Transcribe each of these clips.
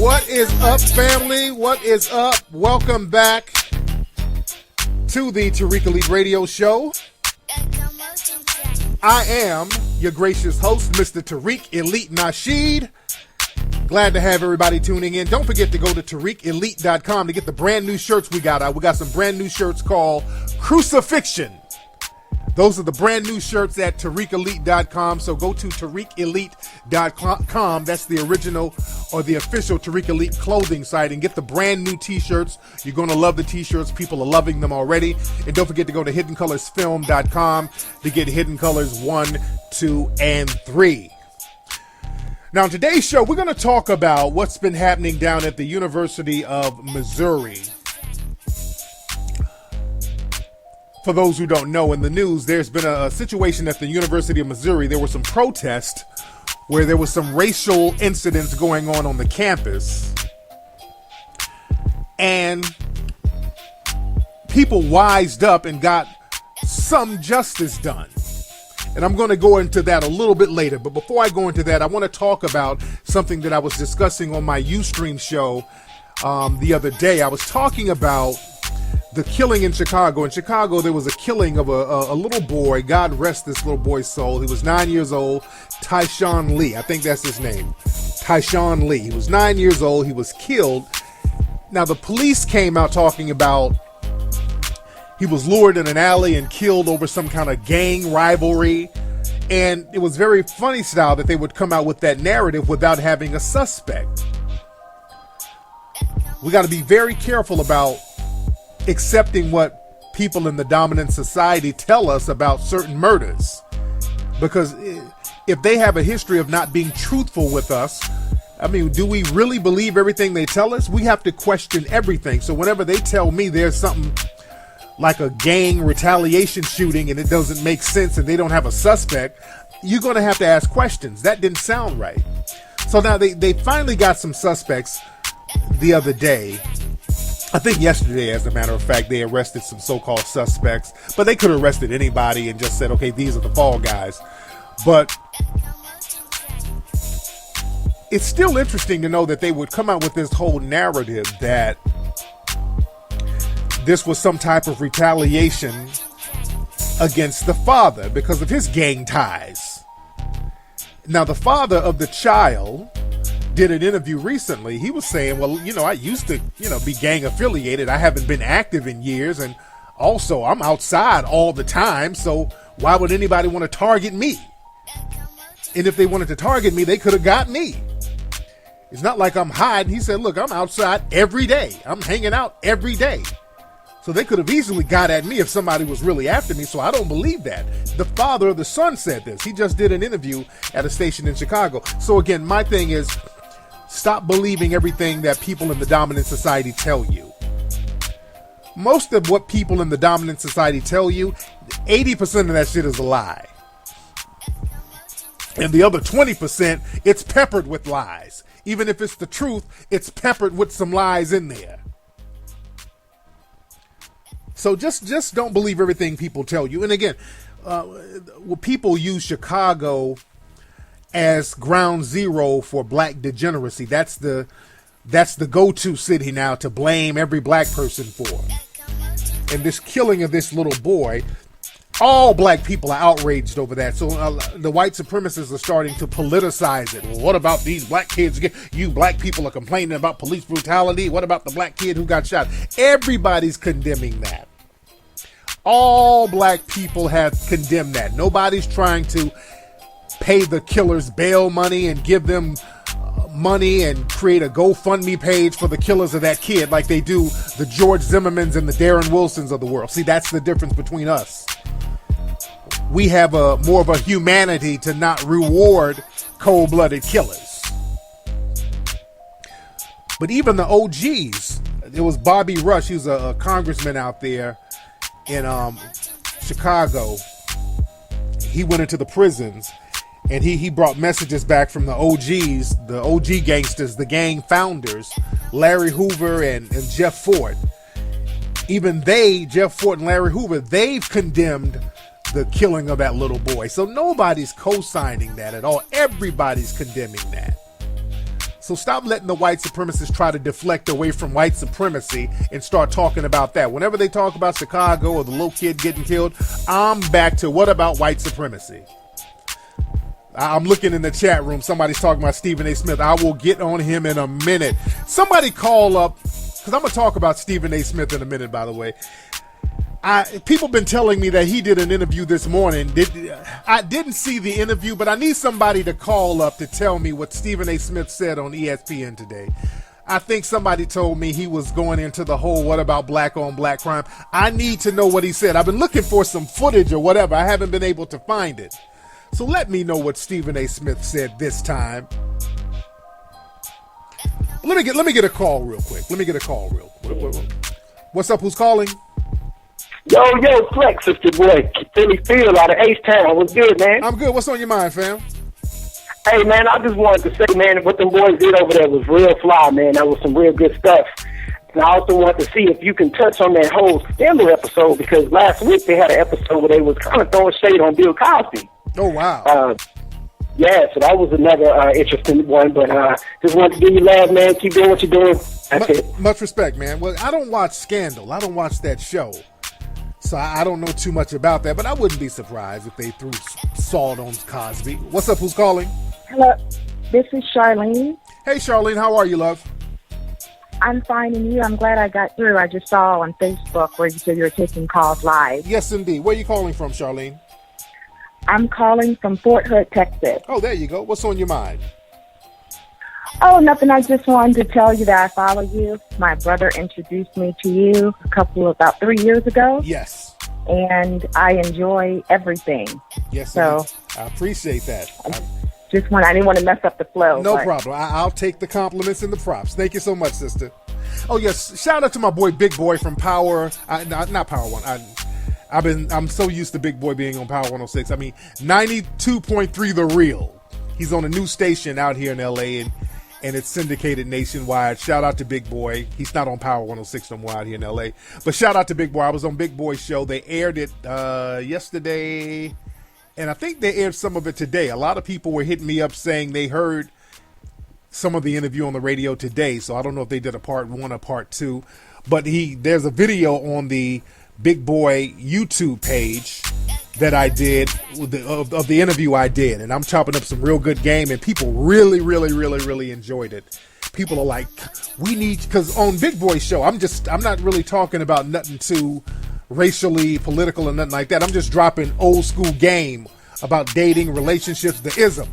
What is up, family? What is up? Welcome back to the Tariq Elite Radio Show. I am your gracious host, Mr. Tariq Elite Nasheed. Glad to have everybody tuning in. Don't forget to go to TariqElite.com to get the brand new shirts we got out. We got some brand new shirts called Crucifixion. Those are the brand new shirts at TariqElite.com. So go to TariqElite.com. That's the original or the official Tariq Elite clothing site, and get the brand new t-shirts. You're going to love the t-shirts. People are loving them already. And don't forget to go to HiddenColorsFilm.com to get Hidden Colors 1, 2, and 3. Now, in today's show, we're going to talk about what's been happening down at the University of Missouri. For those who don't know, in the news, there's been a situation at the University of Missouri. There were some protests where there was some racial incidents going on the campus. And people wised up and got some justice done. And I'm going to go into that a little bit later. But before I go into that, I want to talk about something that I was discussing on my Ustream show the other day. I was talking about the killing in Chicago. In Chicago, there was a killing of a little boy. God rest this little boy's soul. He was 9 years old. Tyshawn Lee. I think that's his name. Tyshawn Lee. He was 9 years old. He was killed. Now, the police came out talking about he was lured in an alley and killed over some kind of gang rivalry. And it was very funny style that they would come out with that narrative without having a suspect. We got to be very careful about accepting what people in the dominant society tell us about certain murders, because if they have a history of not being truthful with us, I mean, do we really believe everything they tell us? We have to question everything. So whenever they tell me there's something like a gang retaliation shooting and it doesn't make sense and they don't have a suspect, you're going to have to ask questions. That didn't sound right. So now they finally got some suspects the other day. I think yesterday, as a matter of fact, they arrested some so-called suspects, but they could have arrested anybody and just said, okay, these are the fall guys. But it's still interesting to know that they would come out with this whole narrative that this was some type of retaliation against the father because of his gang ties. Now, the father of the child did an interview recently. He was saying, well, I used to, be gang affiliated. I haven't been active in years. And also I'm outside all the time. So why would anybody want to target me? And if they wanted to target me, they could have got me. It's not like I'm hiding. He said, look, I'm outside every day. I'm hanging out every day. So they could have easily got at me if somebody was really after me. So I don't believe that. The father of the son said this. He just did an interview at a station in Chicago. So again, my thing is, stop believing everything that people in the dominant society tell you. Most of what people in the dominant society tell you, 80% of that shit is a lie. And the other 20%, it's peppered with lies. Even if it's the truth, it's peppered with some lies in there. So just don't believe everything people tell you. And again, people use Chicago as ground zero for black degeneracy. That's the go-to city now to blame every black person for. And this killing of this little boy, all black people are outraged over that. So the white supremacists are starting to politicize it. Well, what about these black kids? You black people are complaining about police brutality. What about the black kid who got shot? Everybody's condemning that. All black people have condemned that. Nobody's trying to pay the killers bail money and give them money and create a GoFundMe page for the killers of that kid like they do the George Zimmermans and the Darren Wilsons of the world. See, that's the difference between us. We have more of a humanity to not reward cold-blooded killers. But even the OGs, it was Bobby Rush, he was a congressman out there in Chicago. He went into the prisons and he brought messages back from the OGs, the OG gangsters, the gang founders, Larry Hoover and Jeff Fort. Even Jeff Fort and Larry Hoover, they've condemned the killing of that little boy. So nobody's co-signing that at all. Everybody's condemning that. So stop letting the white supremacists try to deflect away from white supremacy and start talking about that. Whenever they talk about Chicago or the little kid getting killed, I'm back to what about white supremacy? I'm looking in the chat room. Somebody's talking about Stephen A. Smith. I will get on him in a minute. Somebody call up, because I'm going to talk about Stephen A. Smith in a minute, by the way. People been telling me that he did an interview this morning. I didn't see the interview, but I need somebody to call up to tell me what Stephen A. Smith said on ESPN today. I think somebody told me he was going into the whole what about black on black crime. I need to know what he said. I've been looking for some footage or whatever. I haven't been able to find it. So let me know what Stephen A. Smith said this time. Let me get a call real quick. What's up? Who's calling? Yo, Flex, it's your boy, Philly Field out of H-Town. What's good, man? I'm good. What's on your mind, fam? Hey, man, I just wanted to say, man, what them boys did over there was real fly, man. That was some real good stuff. And I also want to see if you can touch on that whole scandal episode, because last week they had an episode where they was kind of throwing shade on Bill Cosby. Oh, wow. Yeah, so that was another interesting one, but just wanted to give you love, man. Keep doing what you're doing. That's it. Much respect, man. Well, I don't watch Scandal. I don't watch that show. So I don't know too much about that, but I wouldn't be surprised if they threw salt on Cosby. What's up? Who's calling? Hello, this is Charlene. Hey, Charlene. How are you, love? I'm fine, and you? I'm glad I got through. I just saw on Facebook where you said you were taking calls live. Yes, indeed. Where are you calling from, Charlene? I'm calling from Fort Hood, Texas. Oh, there you go. What's on your mind? Oh, nothing. I just wanted to tell you that I follow you. My brother introduced me to you about 3 years ago. Yes. And I enjoy everything. Yes, so I appreciate that. I didn't want to mess up the flow. No problem. I'll take the compliments and the props. Thank you so much, sister. Oh, yes. Shout out to my boy, Big Boy from Power. Not Power One. I'm so used to Big Boy being on Power 106. I mean, 92.3 The Real. He's on a new station out here in LA, and it's syndicated nationwide. Shout out to Big Boy. He's not on Power 106 no more out here in LA. But shout out to Big Boy. I was on Big Boy's show. They aired it yesterday, and I think they aired some of it today. A lot of people were hitting me up saying they heard some of the interview on the radio today. So I don't know if they did a part 1 or part 2. But there's a video on the Big Boy YouTube page that I did of the interview I did, and I'm chopping up some real good game, and people really, really, really, really enjoyed it. People are like, we need, because on Big Boy's show, I'm not really talking about nothing too racially political or nothing like that. I'm just dropping old school game about dating, relationships, the ism.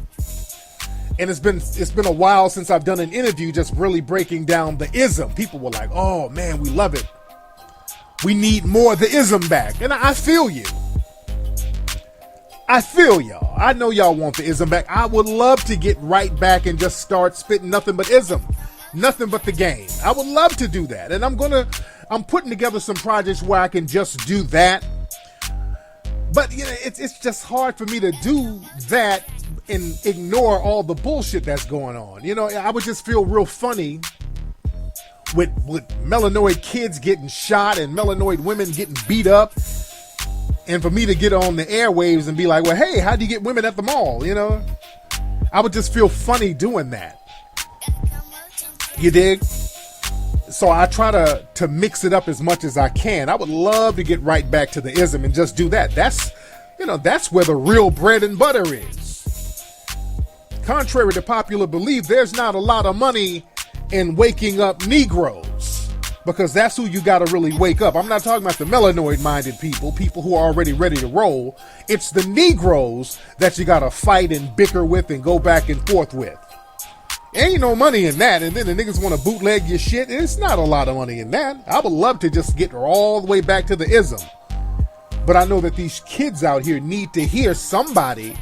And it's been a while since I've done an interview just really breaking down the ism. People were like, oh man, we love it. We need more of the ism back. And I feel you. I feel y'all. I know y'all want the ism back. I would love to get right back and just start spitting nothing but ism. Nothing but the game. I would love to do that. And I'm putting together some projects where I can just do that. But you know, it's just hard for me to do that and ignore all the bullshit that's going on. You know, I would just feel real funny with melanoid kids getting shot and melanoid women getting beat up, and for me to get on the airwaves and be like, well, hey, how do you get women at the mall? You know, I would just feel funny doing that. You dig? So I try to mix it up as much as I can. I would love to get right back to the ism and just do that. That's where the real bread and butter is. Contrary to popular belief, there's not a lot of money in waking up Negroes, because that's who you got to really wake up. I'm not talking about the melanoid-minded people who are already ready to roll. It's the Negroes that you got to fight and bicker with and go back and forth with. Ain't no money in that, and then the niggas want to bootleg your shit. It's not a lot of money in that. I would love to just get all the way back to the ism. But I know that these kids out here need to hear somebody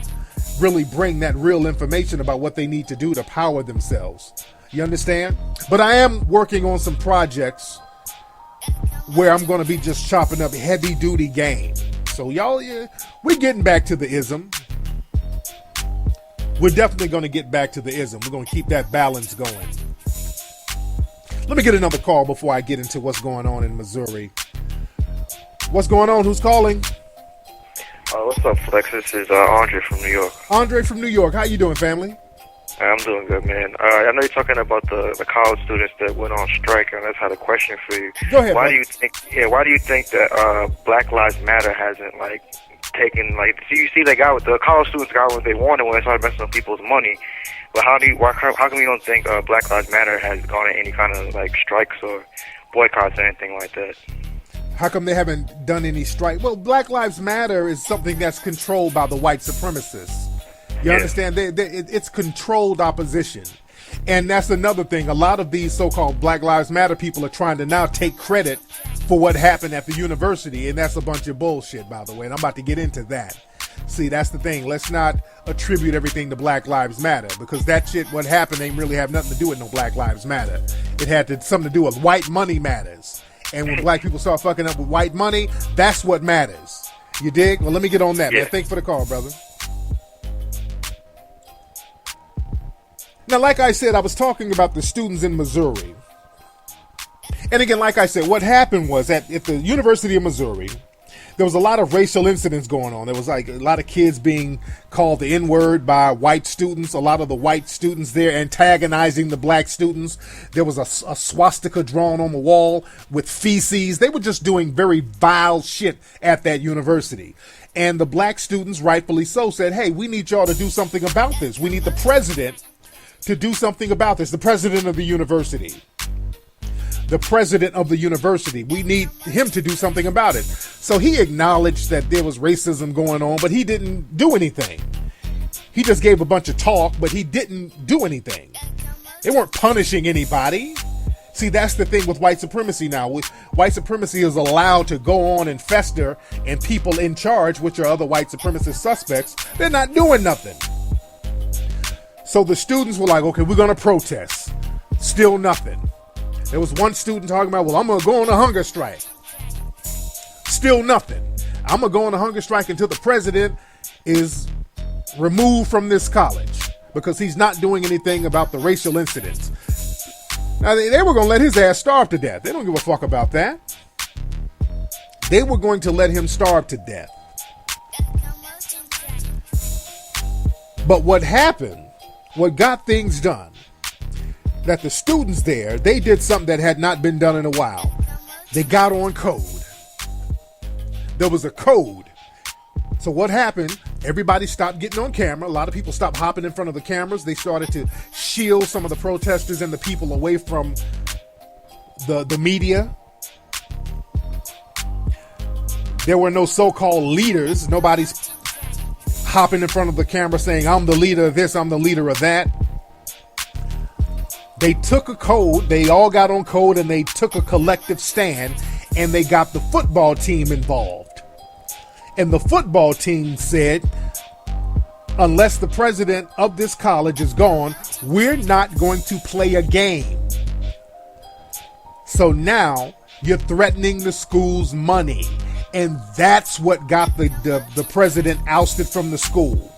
really bring that real information about what they need to do to power themselves. You understand? But I am working on some projects where I'm going to be just chopping up heavy duty game. So y'all, we're getting back to the ism. We're definitely going to get back to the ism. We're going to keep that balance going. Let me get another call before I get into what's going on in Missouri. What's going on? Who's calling? What's up, Flex? This is Andre from New York. Andre from New York. How you doing, family? I'm doing good, man. I know you're talking about the college students that went on strike, and I just had a question for you. Go ahead. Why do you think that Black Lives Matter hasn't taken you see they got what the college students got what they wanted when they started messing with people's money, but how come you don't think Black Lives Matter has gone in any kind of strikes or boycotts or anything like that? How come they haven't done any strike? Well, Black Lives Matter is something that's controlled by the white supremacists. You understand? It's controlled opposition. And that's another thing. A lot of these so-called Black Lives Matter people are trying to now take credit for what happened at the university. And that's a bunch of bullshit, by the way. And I'm about to get into that. See, that's the thing. Let's not attribute everything to Black Lives Matter, because that shit, what happened, ain't really have nothing to do with no Black Lives Matter. It had something to do with white money matters. And when black people start fucking up with white money, that's what matters. You dig? Well, let me get on that, man. Thanks for the call, brother. Now, like I said, I was talking about the students in Missouri. And again, like I said, what happened was at the University of Missouri, there was a lot of racial incidents going on. There was a lot of kids being called the N-word by white students. A lot of the white students there antagonizing the black students. There was a swastika drawn on the wall with feces. They were just doing very vile shit at that university. And the black students, rightfully so, said, hey, we need y'all to do something about this. We need the president to do something about this. The president of the university. The president of the university. We need him to do something about it. So he acknowledged that there was racism going on, but he didn't do anything. He just gave a bunch of talk, but he didn't do anything. They weren't punishing anybody. See, that's the thing with white supremacy now. White supremacy is allowed to go on and fester, and people in charge, which are other white supremacist suspects, they're not doing nothing. So the students were like, okay, we're going to protest. Still nothing. There was one student talking about, well, I'm going to go on a hunger strike. Still nothing. I'm going to go on a hunger strike until the president is removed from this college because he's not doing anything about the racial incidents. Now, they were going to let his ass starve to death. They don't give a fuck about that. They were going to let him starve to death. But what happened, what got things done, that the students there, they did something that had not been done in a while. They got on code. There was a code. So what happened, everybody stopped getting on camera. A lot of people stopped hopping in front of the cameras. They started to shield some of the protesters and the people away from the media. There were no so-called leaders. Nobody's hopping in front of the camera saying, I'm the leader of this, I'm the leader of that. They took a code, they all got on code, and they took a collective stand, and they got the football team involved. And the football team said, unless the president of this college is gone, we're not going to play a game. So now you're threatening the school's money. And that's what got the president ousted from the school.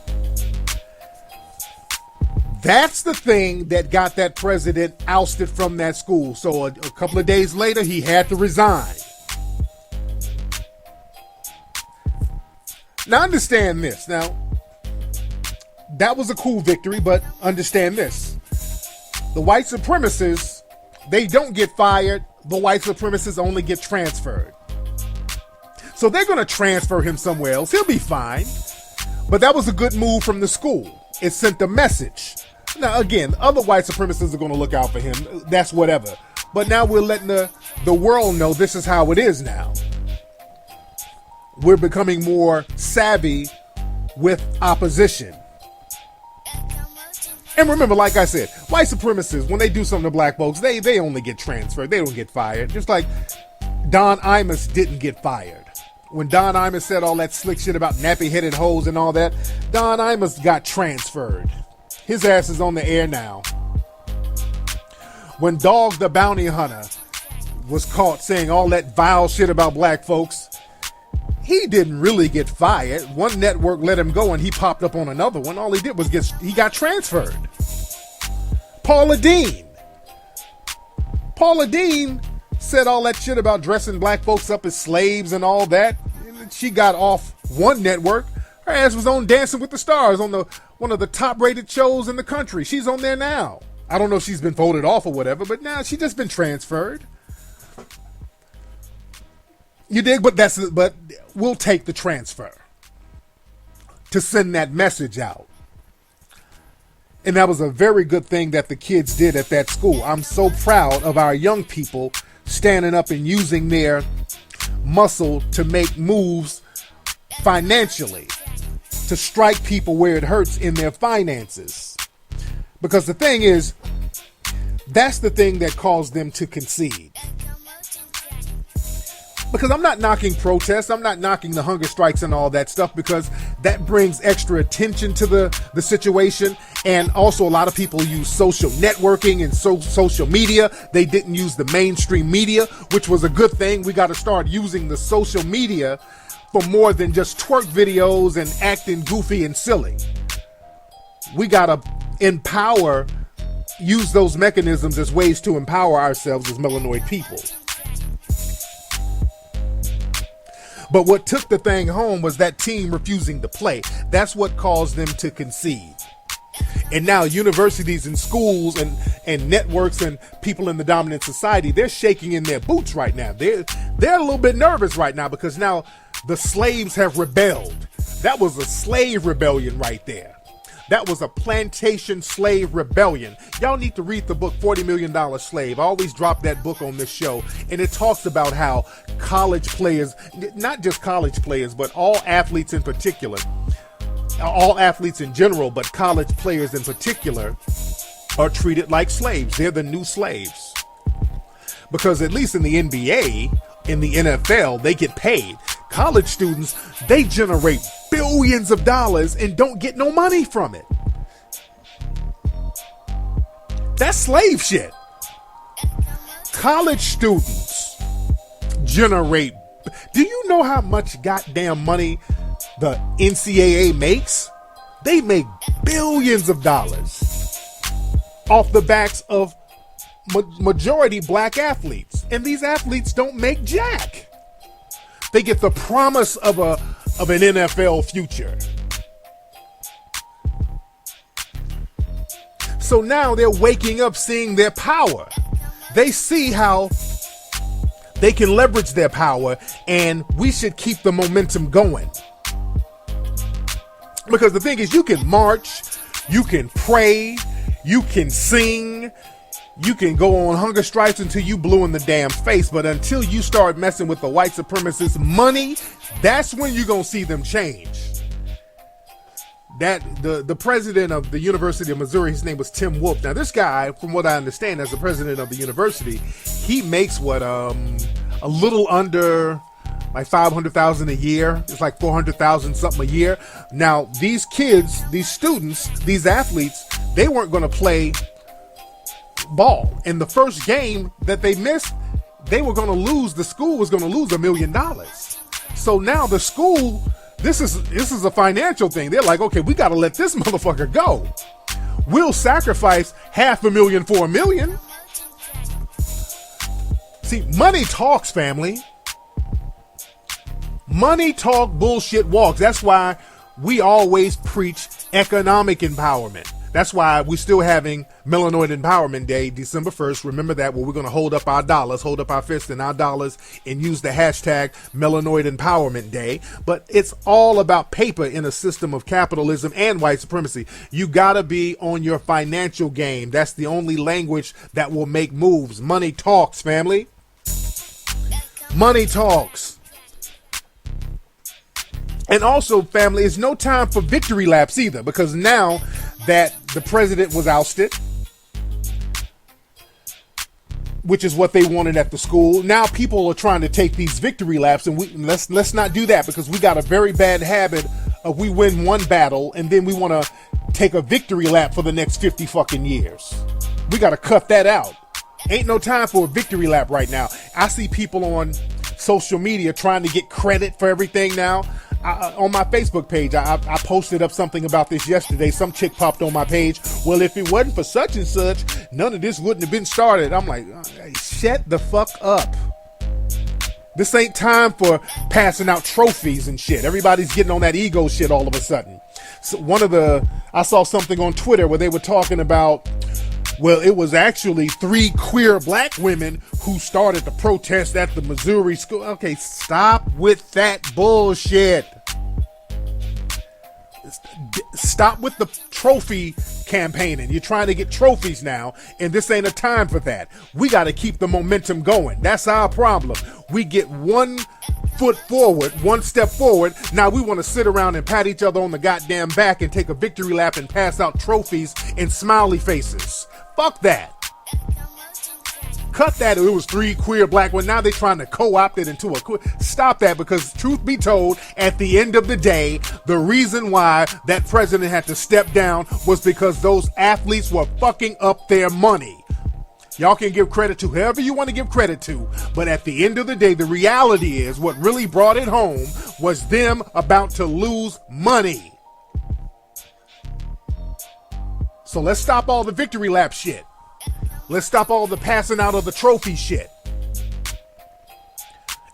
That's the thing that got that president ousted from that school. So a couple of days later, he had to resign. Now understand this. Now, that was a cool victory, but understand this. The white supremacists, they don't get fired. The white supremacists only get transferred. So they're going to transfer him somewhere else. He'll be fine. But that was a good move from the school. It sent a message. Now, again, other white supremacists are going to look out for him. That's whatever. But now we're letting the world know this is how it is now. We're becoming more savvy with opposition. And remember, like I said, white supremacists, when they do something to black folks, they only get transferred. They don't get fired. Just like Don Imus didn't get fired. When Don Imus said all that slick shit about nappy-headed hoes and all that, Don Imus got transferred. His ass is on the air now. When Dog the Bounty Hunter was caught saying all that vile shit about black folks, he didn't really get fired. One network let him go and he popped up on another one. All he did was he got transferred. Paula Deen said all that shit about dressing black folks up as slaves and all that. She got off one network. Her ass was on Dancing with the Stars on one of the top rated shows in the country. She's on there now. I don't know if she's been voted off or whatever, but now she's just been transferred. You dig? But we'll take the transfer to send that message out. And that was a very good thing that the kids did at that school. I'm so proud of our young people standing up and using their muscle to make moves financially, to strike people where it hurts in their finances. Because the thing is, that's the thing that caused them to concede. Because I'm not knocking protests, I'm not knocking the hunger strikes and all that stuff, because that brings extra attention to the situation. And also a lot of people use social networking and social media. They didn't use the mainstream media, which was a good thing. We got to start using the social media for more than just twerk videos and acting goofy and silly. We got to use those mechanisms as ways to empower ourselves as melanoid people. But what took the thing home was that team refusing to play. That's what caused them to concede. And now universities and schools and networks and people in the dominant society, they're shaking in their boots right now. They're a little bit nervous right now, because now the slaves have rebelled. That was a slave rebellion right there. That was a plantation slave rebellion. Y'all need to read the book $40 Million Slave. I always drop that book on this show. And it talks about how college players, not just college players, but all athletes in particular, all athletes in general, but college players in particular, are treated like slaves. They're the new slaves. Because at least in the NBA, in the NFL, they get paid. College students, they generate billions of dollars and don't get no money from it. That's slave shit. College students generate. Do you know how much goddamn money the NCAA makes? They make billions of dollars off the backs of majority black athletes. And these athletes don't make jack. They get the promise of an NFL future. So now they're waking up seeing their power. They see how they can leverage their power, and we should keep the momentum going. Because the thing is, you can march, you can pray, you can sing, you can go on hunger strikes until you blue in the damn face, but until you start messing with the white supremacist money, that's when you're going to see them change. That the president of the University of Missouri, his name was Tim Wolf. Now this guy, from what I understand, as the president of the university, he makes a little under like $500,000 a year. It's like $400,000 something a year. Now these kids, these students, these athletes, they weren't going to play ball. In the first game that they missed, they were going to lose. The school was going to lose $1 million. So now the school, this is a financial thing. They're like, okay, we got to let this motherfucker go. We'll sacrifice $500,000 for $1 million. See, money talks, family. Money talk, bullshit walks. That's why we always preach economic empowerment. That's why we're still having Melanoid Empowerment Day, December 1st. Remember that, where we're going to hold up our dollars, hold up our fists and our dollars, and use the hashtag Melanoid Empowerment Day. But it's all about paper in a system of capitalism and white supremacy. You got to be on your financial game. That's the only language that will make moves. Money talks, family. Money talks. And also, family, it's no time for victory laps either, because now that the president was ousted, which is what they wanted at the school, now people are trying to take these victory laps, and let's not do that, because we got a very bad habit of we win one battle and then we want to take a victory lap for the next 50 fucking years. We got to cut that out. Ain't no time for a victory lap right now. I see people on social media trying to get credit for everything now. On my Facebook page, I posted up something about this yesterday. Some chick popped on my page. Well, if it wasn't for such and such, none of this wouldn't have been started. I'm like, shut the fuck up. This ain't time for passing out trophies and shit. Everybody's getting on that ego shit all of a sudden. So I saw something on Twitter where they were talking about, well, it was actually 3 queer black women who started the protest at the Missouri school. Okay, stop with that bullshit. Stop with the trophy campaigning. You're trying to get trophies now, and this ain't a time for that. We got to keep the momentum going. That's our problem. We get 1 foot forward, 1 step forward. Now we want to sit around and pat each other on the goddamn back and take a victory lap and pass out trophies and smiley faces. Fuck that. Cut that. It was 3 queer black women. Now they're trying to co-opt it into a queer. Stop that, because truth be told, at the end of the day, the reason why that president had to step down was because those athletes were fucking up their money. Y'all can give credit to whoever you want to give credit to, but at the end of the day, the reality is what really brought it home was them about to lose money. So let's stop all the victory lap shit. Let's stop all the passing out of the trophy shit.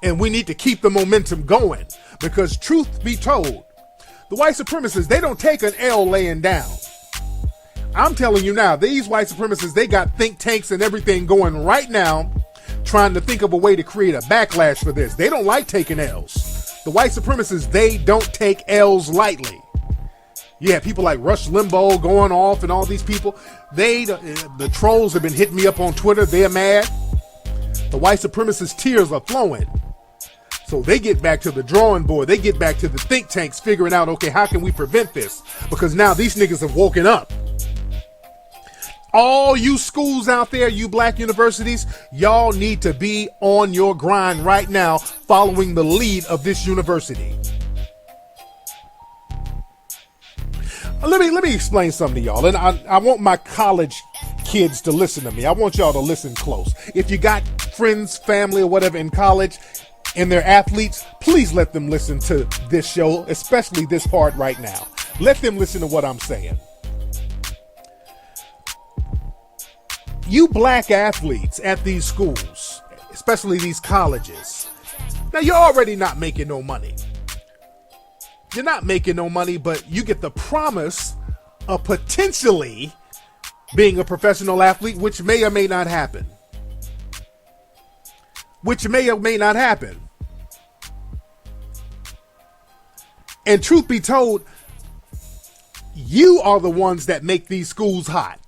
And we need to keep the momentum going, because truth be told, the white supremacists, they don't take an L laying down. I'm telling you now, these white supremacists, they got think tanks and everything going right now, trying to think of a way to create a backlash for this. They don't like taking L's. The white supremacists, they don't take L's lightly. Yeah, people like Rush Limbaugh going off and all these people. The trolls have been hitting me up on Twitter. They're mad. The white supremacist tears are flowing. So they get back to the drawing board. They get back to the think tanks figuring out, okay, how can we prevent this? Because now these niggas have woken up. All you schools out there, you black universities, y'all need to be on your grind right now, following the lead of this university. Let me explain something to y'all, and I want my college kids to listen to me. I want y'all to listen close. If you got friends, family, or whatever in college, and they're athletes, please let them listen to this show, especially this part right now. Let them listen to what I'm saying. You black athletes at these schools, especially these colleges, now you're already not making no money. You're not making no money, but you get the promise of potentially being a professional athlete, which may or may not happen. And truth be told, you are the ones that make these schools hot.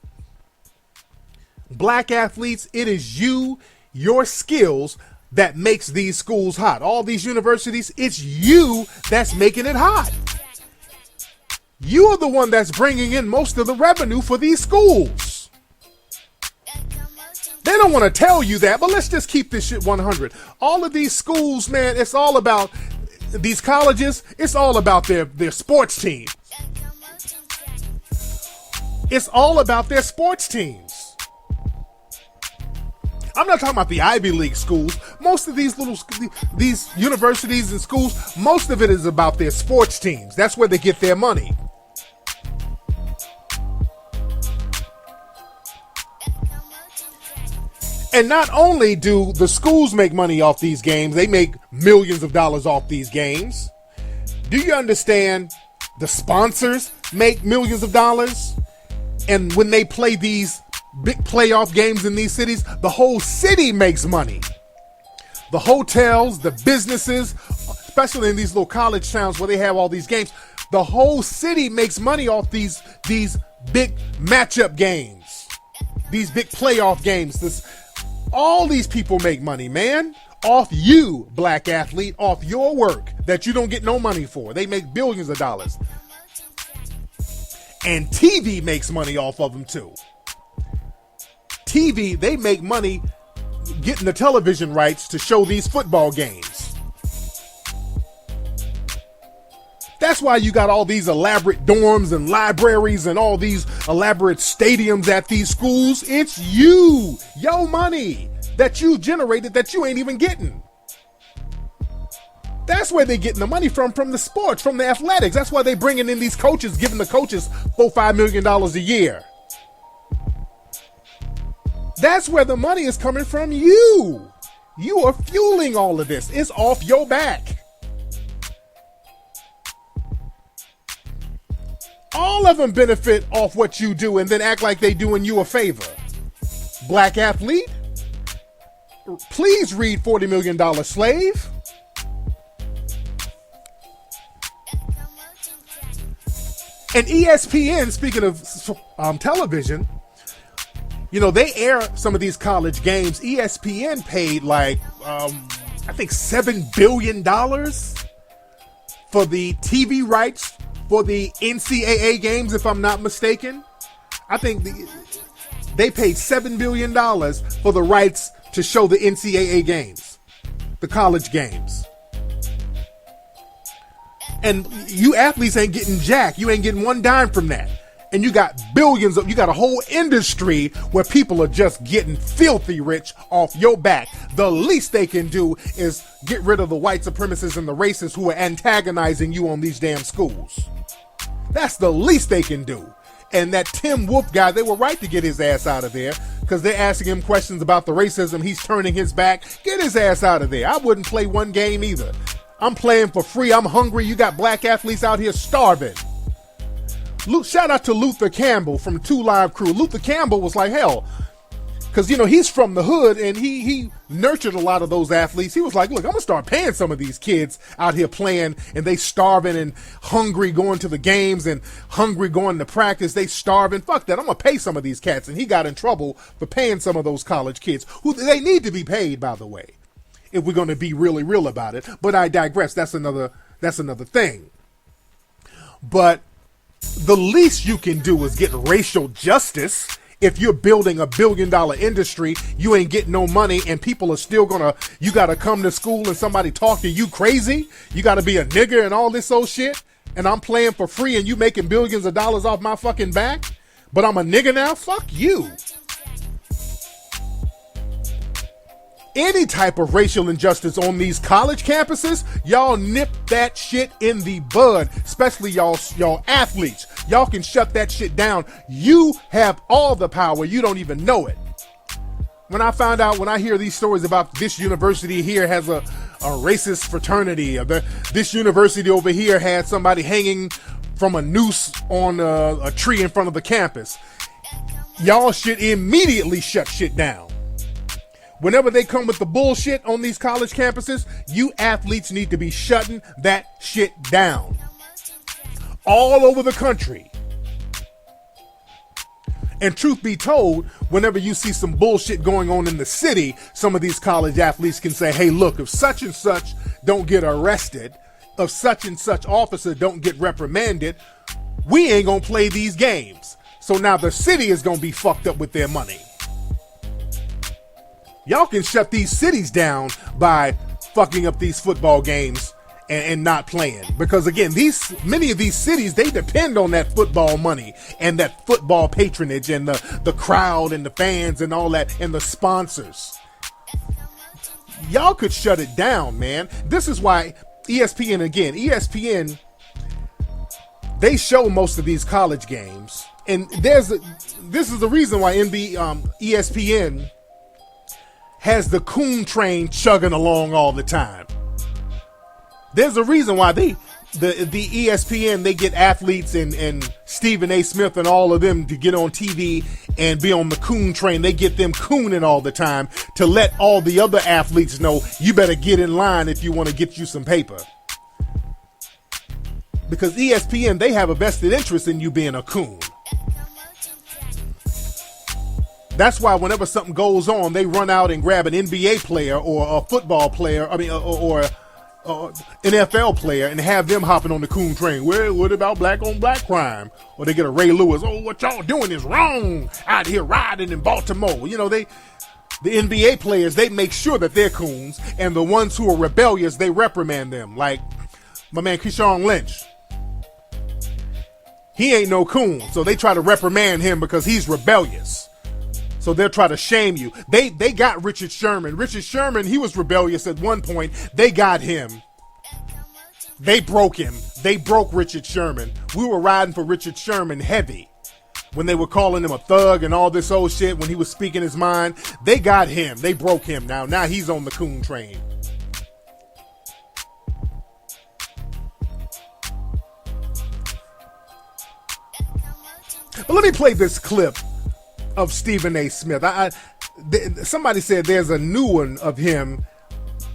Black athletes, it is you, your skills, that makes these schools hot. All these universities, it's you that's making it hot. You are the one that's bringing in most of the revenue for these schools. They don't want to tell you that, but let's just keep this shit 100. All of these schools, man, it's all about these colleges. It's all about their sports teams. It's all about their sports teams. I'm not talking about the Ivy League schools. Most of these these universities and schools, most of it is about their sports teams. That's where they get their money. And not only do the schools make money off these games, they make millions of dollars off these games. Do you understand? The sponsors make millions of dollars. And when they play these big playoff games in these cities, the whole city makes money. The hotels, the businesses, especially in these little college towns where they have all these games, the whole city makes money off these big matchup games, these big playoff games. All these people make money, man, off you, black athlete, off your work that you don't get no money for. They make billions of dollars. And TV makes money off of them too. TV, they make money getting the television rights to show these football games. That's why you got all these elaborate dorms and libraries and all these elaborate stadiums at these schools. It's you, your money that you generated that you ain't even getting. That's where they're getting the money from the sports, from the athletics. That's why they're bringing in these coaches, giving the coaches $4-5 million a year. That's where the money is coming from, you. You are fueling all of this. It's off your back. All of them benefit off what you do and then act like they doing you a favor. Black athlete, please read $40 Million Slave. And ESPN, speaking of television, you know, they air some of these college games. ESPN paid like, I think $7 billion for the TV rights for the NCAA games, if I'm not mistaken. I think they paid $7 billion for the rights to show the NCAA games, the college games. And you athletes ain't getting jack. You ain't getting one dime from that. And you got billions you got a whole industry where people are just getting filthy rich off your back. The least they can do is get rid of the white supremacists and the racists who are antagonizing you on these damn schools. That's the least they can do. And that Tim Wolf guy, they were right to get his ass out of there because they're asking him questions about the racism. He's turning his back. Get his ass out of there. I wouldn't play one game either. I'm playing for free. I'm hungry. You got black athletes out here starving. Shout out to Luther Campbell from 2 Live Crew. Luther Campbell was like, hell, because, you know, he's from the hood and he nurtured a lot of those athletes. He was like, look, I'm going to start paying some of these kids out here playing and they starving and hungry going to the games and hungry going to practice. They starving. Fuck that. I'm going to pay some of these cats. And he got in trouble for paying some of those college kids who they need to be paid, by the way, if we're going to be really real about it. But I digress. That's another thing. But the least you can do is get racial justice. If you're building $1 billion industry, you ain't getting no money and people are still you gotta come to school and somebody talk to you crazy. You gotta be a nigger and all this old shit. And I'm playing for free and you making billions of dollars off my fucking back. But I'm a nigger now? Fuck you. Any type of racial injustice on these college campuses, y'all nip that shit in the bud, especially y'all athletes. Y'all can shut that shit down. You have all the power. You don't even know it. When I hear these stories about this university here has a racist fraternity, this university over here had somebody hanging from a noose on a tree in front of the campus, y'all should immediately shut shit down. Whenever they come with the bullshit on these college campuses, you athletes need to be shutting that shit down. All over the country. And truth be told, whenever you see some bullshit going on in the city, some of these college athletes can say, hey, look, if such and such don't get arrested, if such and such officer don't get reprimanded, we ain't gonna play these games. So now the city is gonna be fucked up with their money. Y'all can shut these cities down by fucking up these football games and not playing. Because again, many of these cities, they depend on that football money and that football patronage and the crowd and the fans and all that and the sponsors. Y'all could shut it down, man. This is why ESPN, they show most of these college games. And this is the reason why ESPN has the coon train chugging along all the time. There's a reason why the ESPN, they get athletes and Stephen A. Smith and all of them to get on TV and be on the coon train. They get them cooning all the time to let all the other athletes know you better get in line if you want to get you some paper. Because ESPN, they have a vested interest in you being a coon. That's why whenever something goes on, they run out and grab an NBA player or a football player, or NFL player and have them hopping on the coon train. Well, what about black on black crime? Or they get a Ray Lewis. Oh, what y'all doing is wrong out here riding in Baltimore. You know, the NBA players, they make sure that they're coons, and the ones who are rebellious, they reprimand them. Like my man Tyshawn Lynch. He ain't no coon, so they try to reprimand him because he's rebellious. So they'll try to shame you. They got Richard Sherman. Richard Sherman, he was rebellious at one point. They got him. They broke him. They broke Richard Sherman. We were riding for Richard Sherman heavy. when they were calling him a thug and all this old shit when he was speaking his mind. They got him. They broke him now. Now he's on the coon train. But let me play this clip of Stephen A. Smith. Somebody said there's a new one of him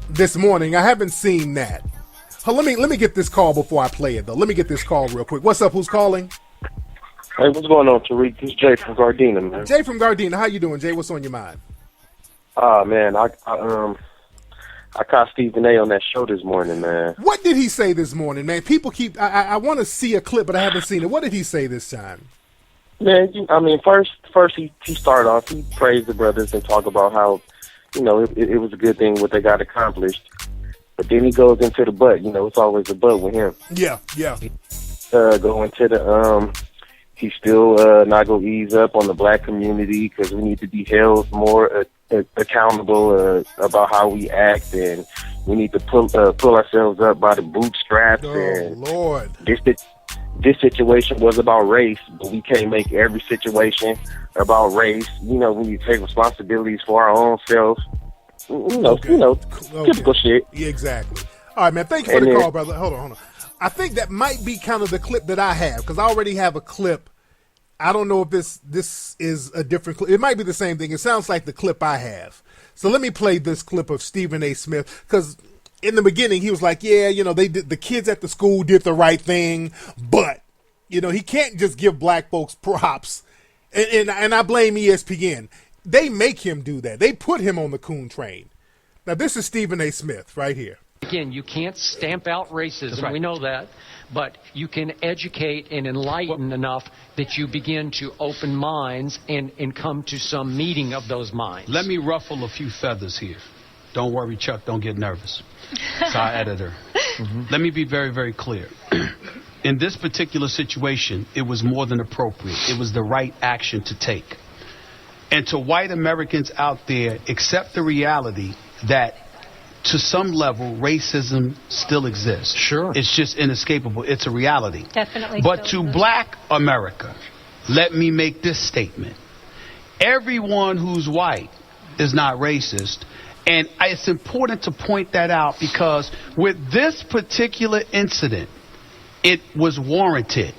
this morning. I haven't seen that. Let me get this call before I play it, though. Let me get this call real quick. What's up? Who's calling? Hey, what's going on, Tariq? This is Jay from Gardena, man. Jay from Gardena. How you doing, Jay? What's on your mind? Man, I caught Stephen A. on that show this morning, man. What did he say this morning, man? People keep... I want to see a clip, but I haven't seen it. What did he say this time? Man, first he started off, he praised the brothers and talked about how, it was a good thing what they got accomplished. But then he goes into the but, it's always a but with him. Yeah. Going to the, he's still not going to ease up on the black community because we need to be held more accountable about how we act, and we need to pull ourselves up by the bootstraps. Oh, Lord. This situation was about race, but we can't make every situation about race. We need to take responsibilities for our own self. Typical shit. Yeah, exactly. All right, man. Thank you for the call, brother. Hold on. I think that might be kind of the clip that I have, because I already have a clip. I don't know if this is a different clip. It might be the same thing. It sounds like the clip I have. So let me play this clip of Stephen A. Smith, because in the beginning, he was like, yeah, they did, the kids at the school did the right thing, but, he can't just give black folks props. And I blame ESPN. They make him do that. They put him on the coon train. Now, this is Stephen A. Smith right here. Again, you can't stamp out racism. Right. We know that. But you can educate and enlighten enough that you begin to open minds and come to some meeting of those minds. Let me ruffle a few feathers here. Don't worry, Chuck. Don't get nervous. It's our editor. Let me be very, very clear. In this particular situation, it was more than appropriate. It was the right action to take. And to white Americans out there, accept the reality that to some level, racism still exists. Sure. It's just inescapable. It's a reality. Definitely. But to black America, let me make this statement. Everyone who's white is not racist. And it's important to point that out because with this particular incident, it was warranted.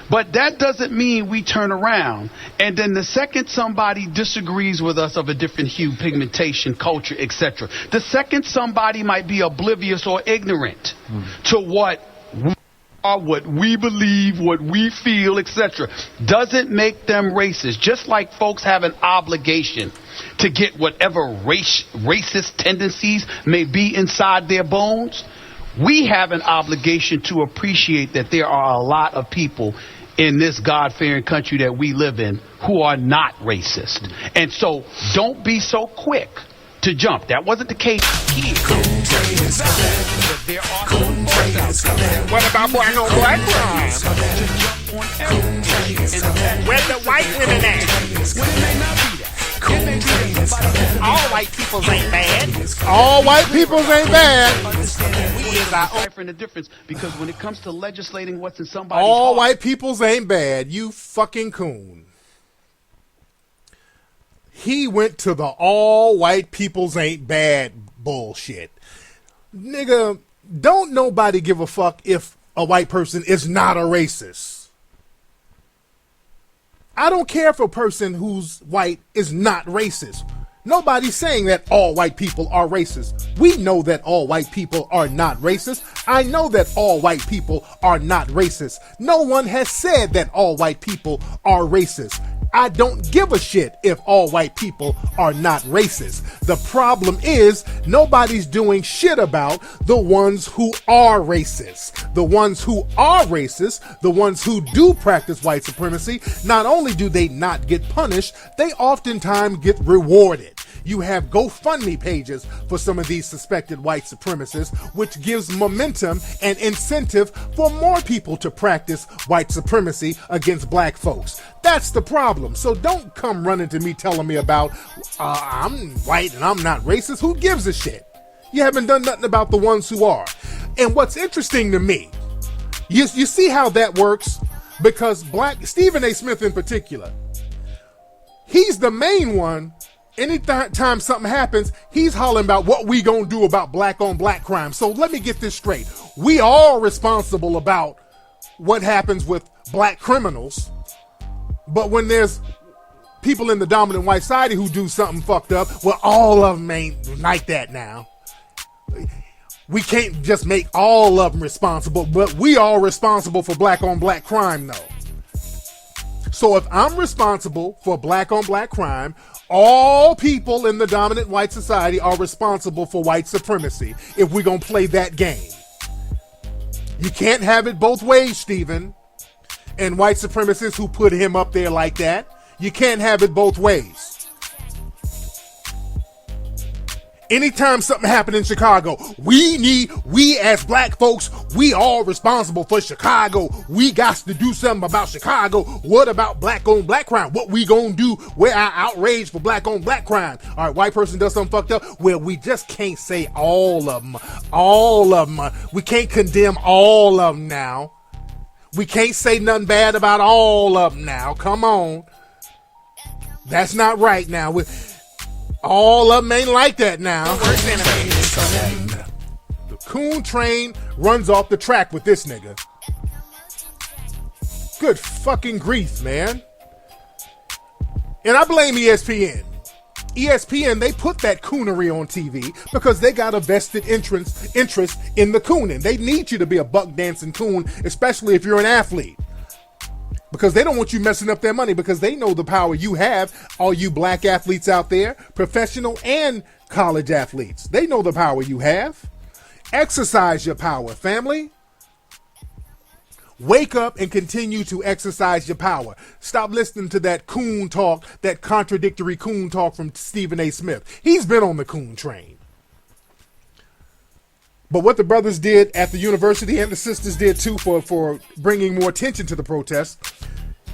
But that doesn't mean we turn around and then the second somebody disagrees with us of a different hue, pigmentation, culture, etc., the second somebody might be oblivious or ignorant to what we are, what we believe, what we feel, etc., doesn't make them racist. Just like folks have an obligation to get whatever racist tendencies may be inside their bones, we have an obligation to appreciate that there are a lot of people in this God-fearing country that we live in who are not racist. And so don't be so quick to jump. That wasn't the case here. There are some folks out there. What about black on black crime? To jump on everything. Where the white women at? Well, it may not be that. It may be that somebody All white peoples ain't bad. All white peoples ain't bad. We is our own the difference, because when it comes to legislating what's in somebody's All heart, white peoples ain't bad. You fucking coon. He went to the all white peoples ain't bad bullshit. Nigga, don't nobody give a fuck if a white person is not a racist. I don't care if a person who's white is not racist. Nobody's saying that all white people are racist. We know that all white people are not racist. I know that all white people are not racist. No one has said that all white people are racist. I don't give a shit if all white people are not racist. The problem is nobody's doing shit about the ones who are racist. The ones who are racist, the ones who do practice white supremacy, not only do they not get punished, they oftentimes get rewarded. You have GoFundMe pages for some of these suspected white supremacists, which gives momentum and incentive for more people to practice white supremacy against black folks. That's the problem. So don't come running to me telling me about, I'm white and I'm not racist. Who gives a shit? You haven't done nothing about the ones who are. And what's interesting to me, you see how that works? Because Stephen A. Smith in particular, he's the main one. Anytime something happens, he's hollering about what we gonna do about black on black crime. So let me get this straight. We are responsible about what happens with black criminals. But when there's people in the dominant white society who do something fucked up, well, all of them ain't like that now. We can't just make all of them responsible, but we are responsible for black on black crime though. So if I'm responsible for black on black crime, all people in the dominant white society are responsible for white supremacy if we're going to play that game. You can't have it both ways, Stephen. And white supremacists who put him up there like that, you can't have it both ways. Anytime something happened in Chicago, we as black folks, we all responsible for Chicago. We got to do something about Chicago. What about black on black crime? What we gonna do? Where our outrage for black on black crime? All right, white person does something fucked up. Well, we just can't say all of them. All of them. We can't condemn all of them now. We can't say nothing bad about all of them now. Come on. That's not right now. All of them ain't like that now. The coon train runs off the track with this nigga. Good fucking grief, man. And I blame ESPN. ESPN, they put that coonery on TV because they got a vested interest in the cooning. They need you to be a buck dancing coon, especially if you're an athlete. Because they don't want you messing up their money because they know the power you have, all you black athletes out there, professional and college athletes. They know the power you have. Exercise your power, family. Wake up and continue to exercise your power. Stop listening to that coon talk, that contradictory coon talk from Stephen A. Smith. He's been on the coon train. But what the brothers did at the university and the sisters did too for bringing more attention to the protests,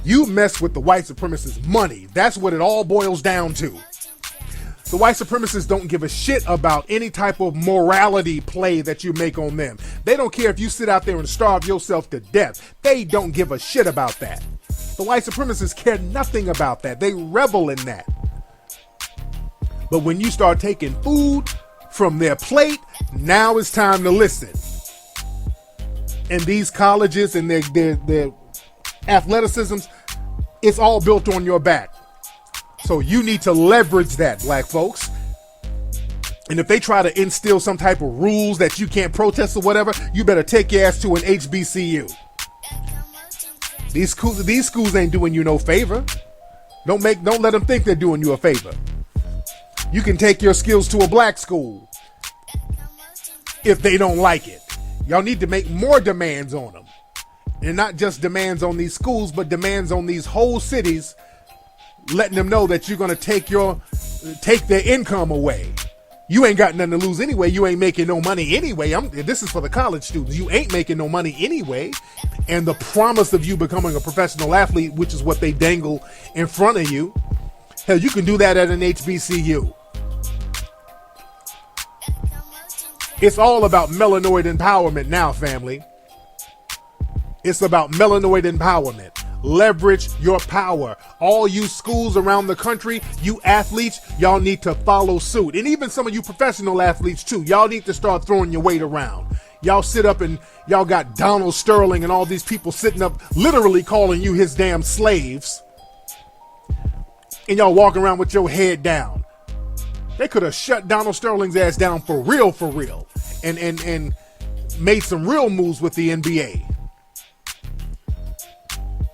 you mess with the white supremacists' money. That's what it all boils down to. The white supremacists don't give a shit about any type of morality play that you make on them. They don't care if you sit out there and starve yourself to death. They don't give a shit about that. The white supremacists care nothing about that. They revel in that. But when you start taking food from their plate, now it's time to listen. And these colleges and their athleticisms, it's all built on your back. So you need to leverage that, black folks. And if they try to instill some type of rules that you can't protest or whatever, you better take your ass to an HBCU. These schools ain't doing you no favor. Don't let them think they're doing you a favor. You can take your skills to a black school if they don't like it. Y'all need to make more demands on them. And not just demands on these schools, but demands on these whole cities, letting them know that you're going to take their income away. You ain't got nothing to lose anyway. You ain't making no money anyway. This is for the college students. You ain't making no money anyway. And the promise of you becoming a professional athlete, which is what they dangle in front of you, hell, you can do that at an HBCU. It's all about melanoid empowerment now, family. It's about melanoid empowerment. Leverage your power. All you schools around the country, you athletes, y'all need to follow suit. And even some of you professional athletes too, y'all need to start throwing your weight around. Y'all sit up and y'all got Donald Sterling and all these people sitting up literally calling you his damn slaves. And y'all walking around with your head down. They could have shut Donald Sterling's ass down for real, and made some real moves with the NBA.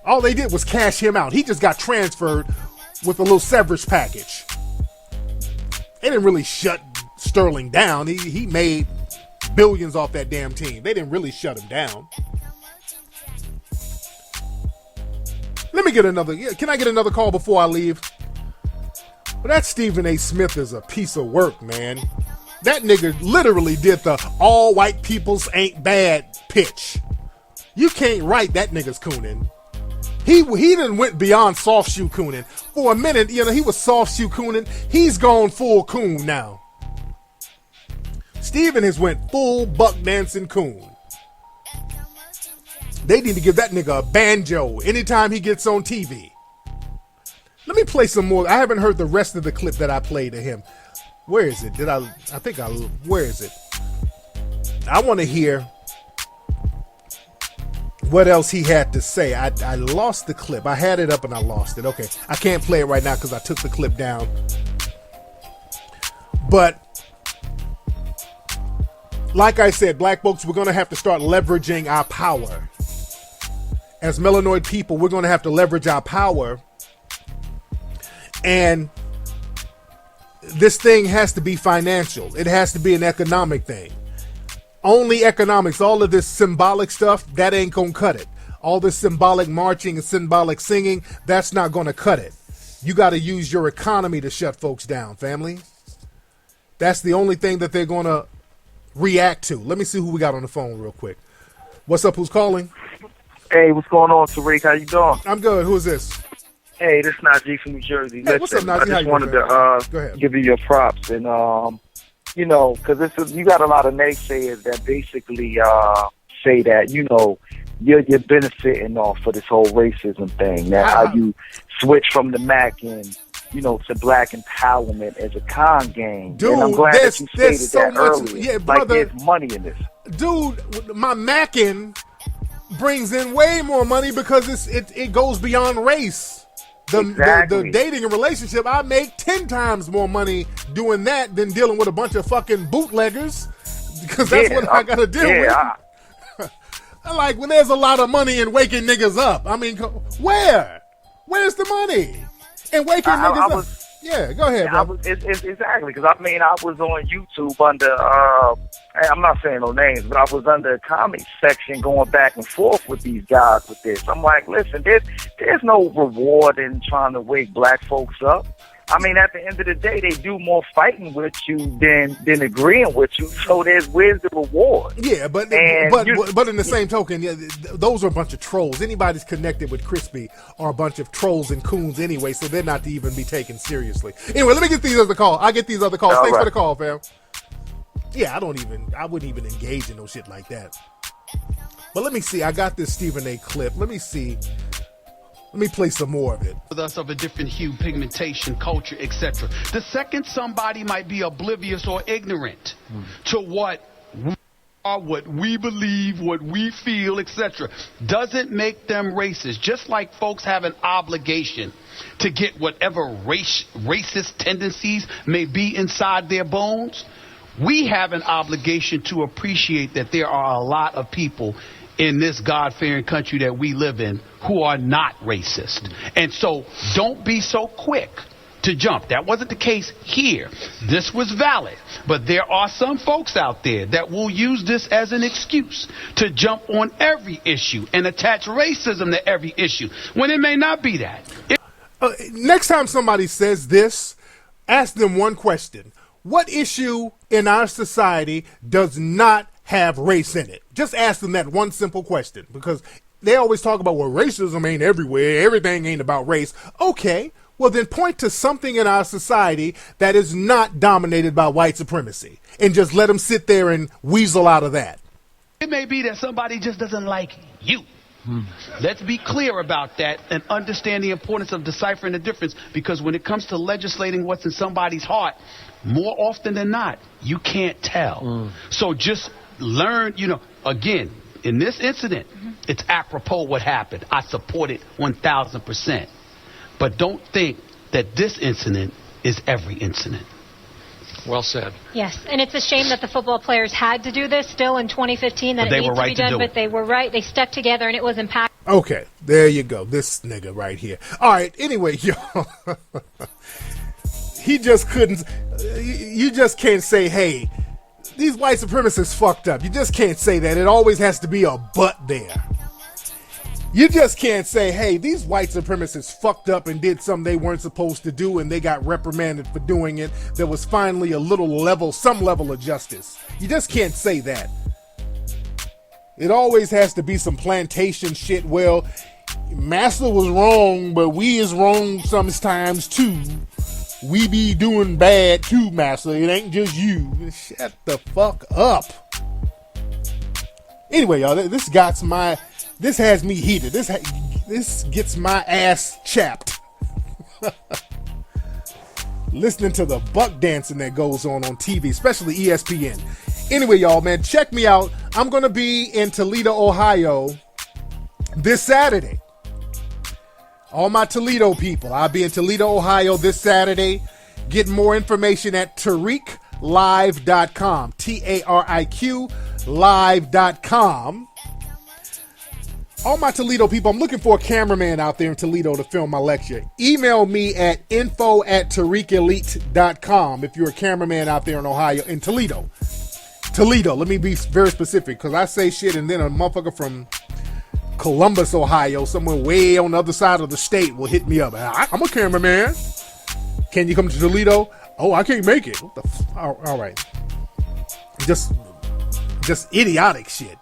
All they did was cash him out. He just got transferred with a little severance package. They didn't really shut Sterling down. He made billions off that damn team. They didn't really shut him down. Let me get another. Can I get another call before I leave? But that Stephen A. Smith is a piece of work, man. That nigga literally did the all white peoples ain't bad pitch. You can't write that nigga's cooning. He done went beyond soft shoe cooning. For a minute, he was soft shoe cooning. He's gone full coon now. Stephen has went full buck dancing coon. They need to give that nigga a banjo anytime he gets on TV. Let me play some more. I haven't heard the rest of the clip that I played of him. Where is it? Where is it? I want to hear what else he had to say. I lost the clip. I had it up and I lost it. Okay. I can't play it right now because I took the clip down. But like I said, black folks, we're going to have to start leveraging our power. As melanoid people, we're going to have to leverage our power. And this thing has to be financial. It has to be an economic thing. Only economics, all of this symbolic stuff, that ain't going to cut it. All this symbolic marching and symbolic singing, that's not going to cut it. You got to use your economy to shut folks down, family. That's the only thing that they're going to react to. Let me see who we got on the phone real quick. What's up? Who's calling? Hey, what's going on, Tariq? How you doing? I'm good. Who is this? Hey, this is Najee from New Jersey. Hey, what's up, Najee? I just wanted to give you your props. And, you know, because you got a lot of naysayers that basically say that, you know, you're benefiting off of this whole racism thing. That how you switch from the Mac and, you know, to black empowerment as a con game. Dude, and I'm glad that you stated so that much, earlier. yeah, brother, like there's money in this. Dude, my Mackin brings in way more money because it goes beyond race. The dating and relationship, I make 10 times more money doing that than dealing with a bunch of fucking bootleggers, because that's what I gotta deal with. Like, when there's a lot of money in waking niggas up, I mean, where's the money in waking niggas up? Yeah, go ahead, bro. Exactly, because I mean, I was on YouTube under, I'm not saying no names, but I was under a comment section going back and forth with these guys with this. I'm like, listen, there's no reward in trying to wake black folks up. I mean, at the end of the day, they do more fighting with you than agreeing with you. So where's the reward? Yeah, but in the same token, yeah, those are a bunch of trolls. Anybody's connected with Crispy are a bunch of trolls and coons anyway, so they're not to even be taken seriously. Anyway, let me get these other calls. I get these other calls. All Thanks right. for the call, fam. Yeah, I wouldn't even engage in no shit like that. But let me see. I got this Stephen A. clip. Let me see. Let me play some more of it. With us of a different hue, pigmentation, culture, etc. The second somebody might be oblivious or ignorant to what we are, what we believe, what we feel, etc., doesn't make them racist. Just like folks have an obligation to get whatever racist tendencies may be inside their bones, we have an obligation to appreciate that there are a lot of people in this God-fearing country that we live in who are not racist. And so don't be so quick to jump. That wasn't the case here. This was valid. But there are some folks out there that will use this as an excuse to jump on every issue and attach racism to every issue, when it may not be that. Next time somebody says this, ask them one question. What issue in our society does not have race in it? Just ask them that one simple question, because they always talk about, well, racism ain't everywhere, everything ain't about race. Okay, well then point to something in our society that is not dominated by white supremacy, and just let them sit there and weasel out of that. It may be that somebody just doesn't like you. Let's be clear about that and understand the importance of deciphering the difference, because when it comes to legislating what's in somebody's heart, more often than not, you can't tell. So just learn, again, in this incident, it's apropos what happened. I support it 1,000%. But don't think that this incident is every incident. Well said. Yes, and it's a shame that the football players had to do this still in 2015, that it needs to be done, but they were right. They stuck together, and it was impactful. Okay, there you go. This nigga right here. All right, anyway, y'all. He just couldn't, you just can't say, hey, these white supremacists fucked up. You just can't say that. It always has to be a but there. You just can't say, hey, these white supremacists fucked up and did something they weren't supposed to do, and they got reprimanded for doing it. There was finally some level of justice. You just can't say that. It always has to be some plantation shit. Well, Master was wrong, but we is wrong sometimes too. We be doing bad too, Master. It ain't just you. Shut the fuck up. Anyway, y'all, this got my This has me heated. This gets my ass chapped. Listening to the buck dancing that goes on TV, especially ESPN. Anyway, y'all, man, check me out. I'm going to be in Toledo, Ohio this Saturday. All my Toledo people, I'll be in Toledo, Ohio this Saturday. Get more information at TariqLive.com. TARIQ live.com. All my Toledo people, I'm looking for a cameraman out there in Toledo to film my lecture. Email me at info@TariqElite.com if you're a cameraman out there in Ohio, in Toledo. Toledo, let me be very specific, because I say shit and then a motherfucker from Columbus, Ohio, somewhere way on the other side of the state will hit me up. I'm a cameraman. Can you come to Toledo? Oh, I can't make it. What the all right. Just idiotic shit.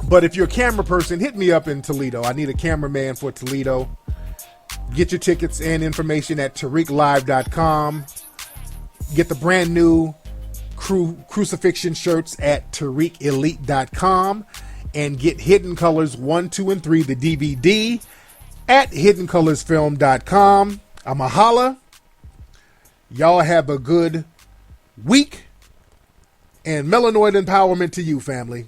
But if you're a camera person, hit me up in Toledo. I need a cameraman for Toledo. Get your tickets and information at TariqLive.com. Get the brand new crucifixion shirts at TariqElite.com. And get Hidden Colors 1, 2, and 3, the DVD, at HiddenColorsFilm.com. I'm a holla. Y'all have a good week. And melanoid empowerment to you, family.